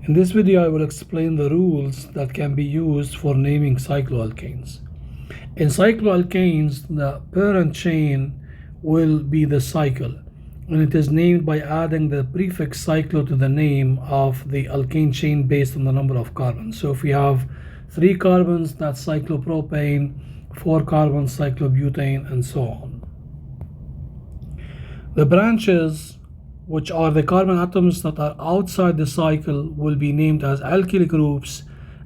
In this video, I will explain the rules that can be used for naming cycloalkanes. In cycloalkanes, the parent chain will be the cycle, and it is named by adding the prefix cyclo to the name of the alkane chain based on the number of carbons. So if we have 3 carbons, that's cyclopropane, 4 carbons, cyclobutane, and so on. The branches, which are the carbon atoms that are outside the cycle, will be named as alkyl groups,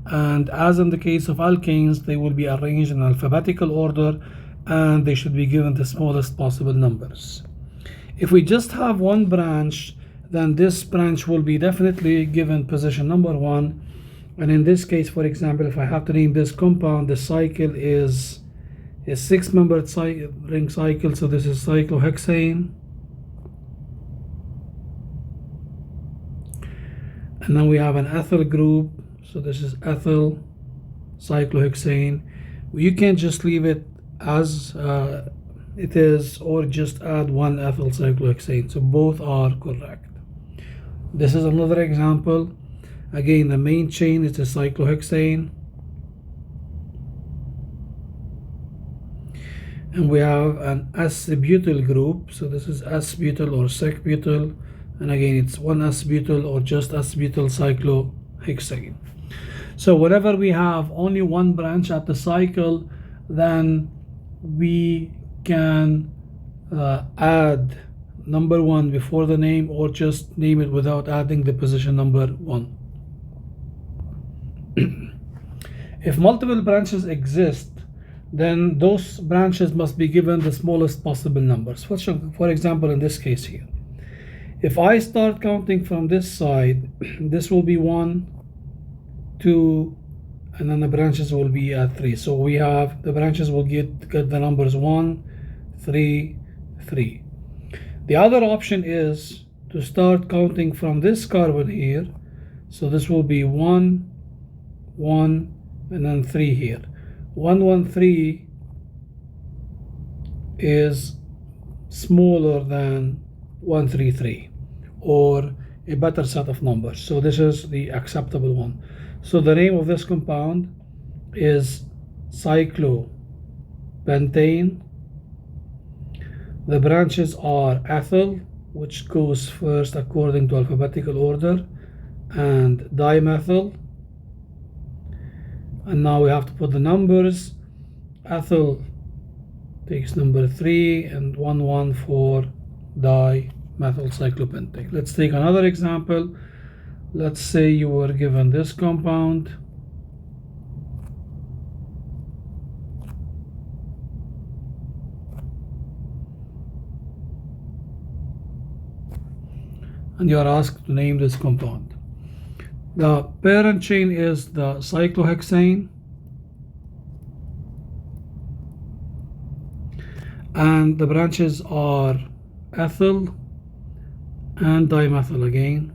and as in the case of alkanes, they will be arranged in alphabetical order and they should be given the smallest possible numbers. If we just have one branch, then this branch will be definitely given position number 1. And in this case, for example, if I have to name this compound, the cycle is a 6-membered ring cycle, so this is cyclohexane. And then we have an ethyl group, so this is ethyl cyclohexane. You can just leave it as it is, or just add one ethyl cyclohexane, so both are correct. This is another example. Again, the main chain is the cyclohexane, and we have an S-butyl group, so this is S-butyl or sec-butyl, and again it's one S-butyl or just S-butyl cyclohexane. So whenever we have only one branch at the cycle, then we can add number 1 before the name, or just name it without adding the position number 1. If multiple branches exist, then those branches must be given the smallest possible numbers. For example, in this case here, if I start counting from this side, this will be 1, 2, and then the branches will be at 3. So we have the branches will get the numbers 1, 3, 3. The other option is to start counting from this carbon here. So this will be 1, 1, and then 3 here. 1, 1, 3 is smaller than 1, 3, 3, or a better set of numbers. So this is the acceptable one. So the name of this compound is cyclopentane. The branches are ethyl, which goes first according to alphabetical order, and dimethyl. And now we have to put the numbers. Ethyl takes number 3 and 1, 1 for dimethyl cyclopentane. Let's take another example. Let's say you were given this compound. And you are asked to name this compound. The parent chain is the cyclohexane, and the branches are ethyl and dimethyl again.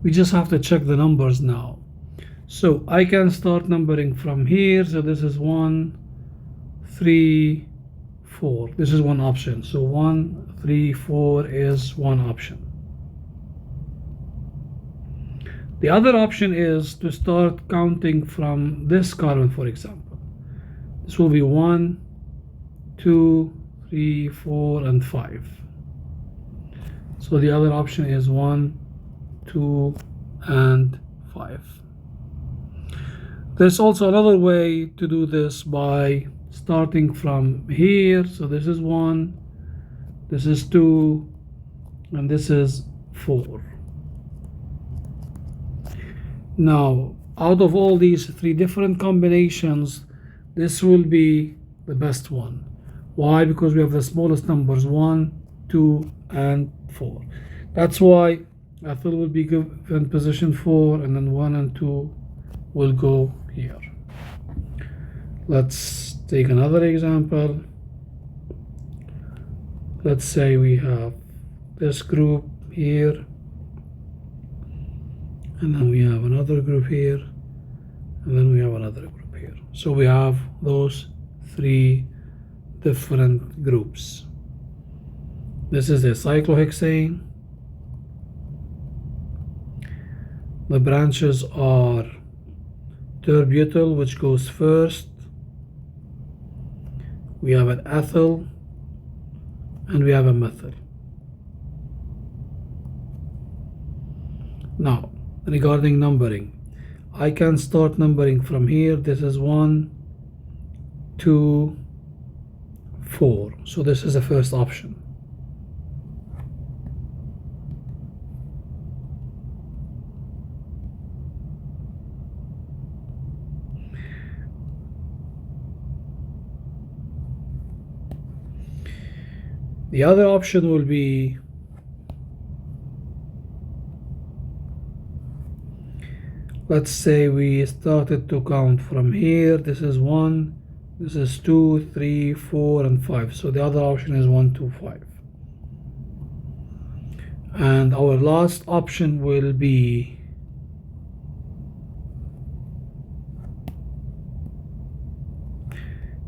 We just have to check the numbers now. So I can start numbering from here. So this is 1, 3, 4. This is one option. So 1, 3, 4 is one option. The other option is to start counting from this carbon, for example. This will be 1, 2, 3, 4, and 5. So the other option is 1, 2, and 5. There's also another way to do this by starting from here. So this is 1, this is 2, and this is 4. Now, out of all these 3 different combinations, this will be the best one. Why? Because we have the smallest numbers, 1, 2, and 4. That's why ethyl will be given position 4, and then 1 and 2 will go here. Let's take another example. Let's say we have this group here, and then we have another group here, and then we have another group here. So we have those 3 different groups. This is a cyclohexane. The branches are terbutyl, which goes first. We have an ethyl, and we have a methyl. Now, regarding numbering, I can start numbering from here. This is 1, 2, 4. So this is the first option. The other option will be let's say we started to count from here. This is 1, this is 2, 3, 4, and 5. So the other option is 1, 2, 5. And our last option will be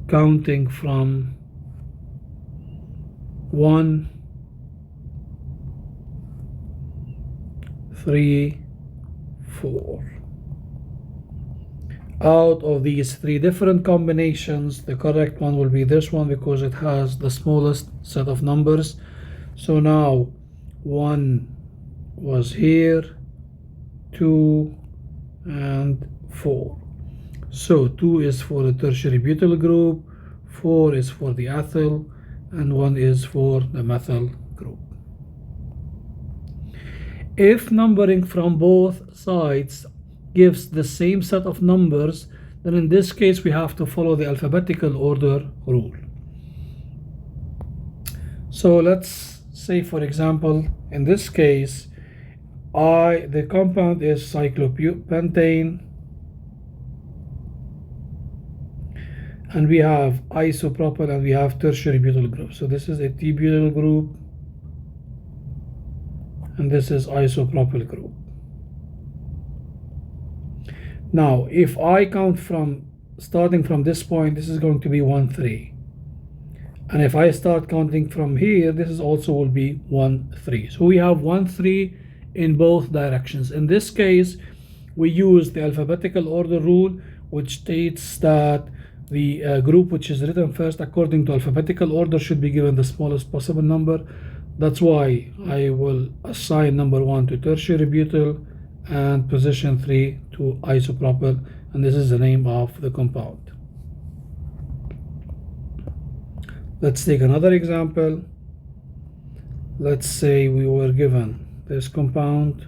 counting from 1, 3, 4. Out of these three different combinations, the correct one will be this one because it has the smallest set of numbers. So now 1 was here, 2, and 4. So 2 is for the tertiary butyl group, 4 is for the ethyl, and 1 is for the methyl group. If numbering from both sides gives the same set of numbers, then in this case we have to follow the alphabetical order rule. So let's say, for example, in this case, the compound is cyclopentane, and we have isopropyl and we have tertiary butyl group. So this is a T-butyl group, and this is isopropyl group. Now, if I count from starting from this point, this is going to be 1, 3. And if I start counting from here, this is also will be 1, 3. So we have 1, 3 in both directions. In this case, we use the alphabetical order rule, which states that the group which is written first according to alphabetical order should be given the smallest possible number. That's why I will assign number 1 to tertiary butyl and position 3 to isopropyl, and this is the name of the compound. Let's take another example. Let's say we were given this compound.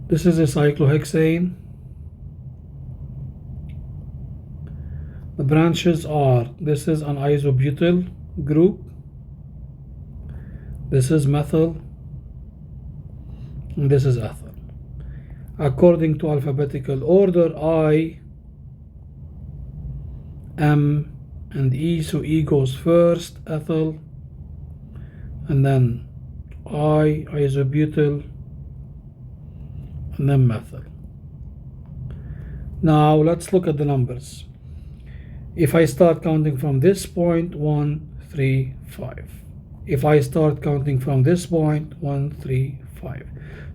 This is a cyclohexane. The branches are, this is an isobutyl group, this is methyl, and this is ethyl. According to alphabetical order, I, M, and E, so E goes first, ethyl, and then I, isobutyl, and then methyl. Now let's look at the numbers. If I start counting from this point, 1, 3, 5. If I start counting from this point, 1, 3, 5.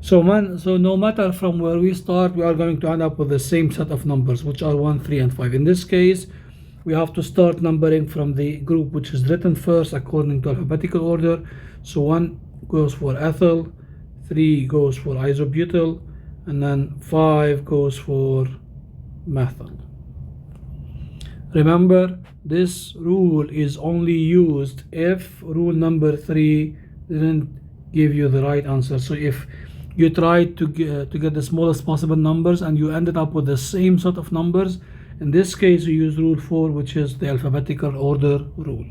So no matter from where we start, we are going to end up with the same set of numbers, which are 1, 3, and 5. In this case, we have to start numbering from the group which is written first according to alphabetical order. So 1 goes for ethyl, 3 goes for isobutyl, and then 5 goes for methyl. Remember, this rule is only used if rule number 3 didn't give you the right answer. So if you tried to get the smallest possible numbers and you ended up with the same set of numbers, in this case you use rule 4, which is the alphabetical order rule.